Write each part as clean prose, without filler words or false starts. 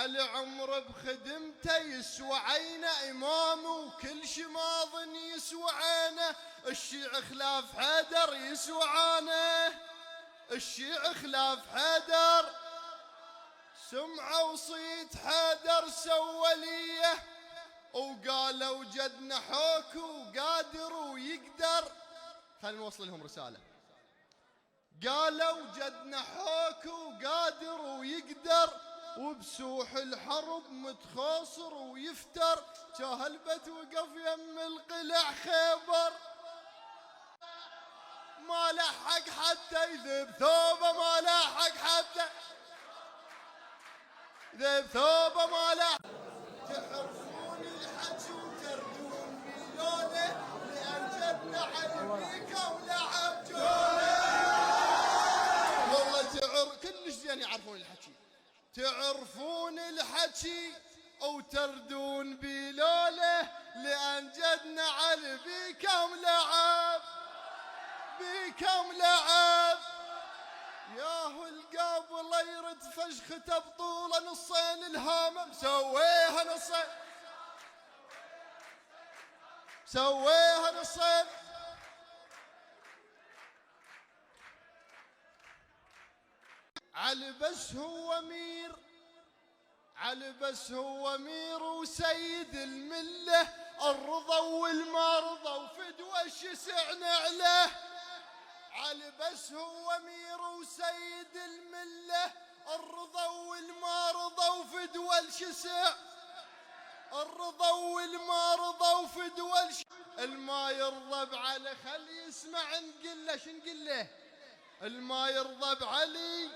على عمر بخدمته يسوى عينه إمام وكل شي ما ظن يسوى عينه. الشيع خلاف حيدر يسوى عانه، الشيع خلاف حيدر سمعة وصيت حيدر سوى ليه، وقالوا جدنا حوك وقادر ويقدر. خلينا نوصل لهم رسالة. قالوا جدنا حوك وقادر ويقدر، وبسوح الحرب متخاصر ويفتر. جاهلبت وقف يم القلع خيبر، ما لحق حتى يذب ثوبه، ما لحق حتى يذب ثوبه، ما لحق. تعرفون الحكي وتردون باللولة، لأن جدنا حلبيكا ولعب جولة. والله كلش زين يعرفون الحكي. تعرفون الحكي وتردون بلوله، لأن جدنا علي بيكم لعب، بيكم لعب. ياهو القابل يرد فشخته بطوله نصين، الهامه مسويها نصين، مسويها نصين. علي بس هو مير، علي بس هو مير وسيد المله، الرضا والمرضى وفدوى الشسعنا عليه. علي بس هو مير وسيد المله، الرضا والمرضى وفدوى الشسع، الرضا والمرضى وفدوى الما يرضى بعلي خلي يسمع نقله. شنقله؟ الما يرضى بعلي،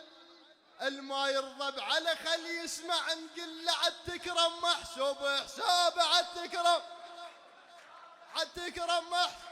الما يرضى بعلي خلي يسمع نقله. عالتكرم محسوب حسابه، عالتكرم، عالتكرم محسوب.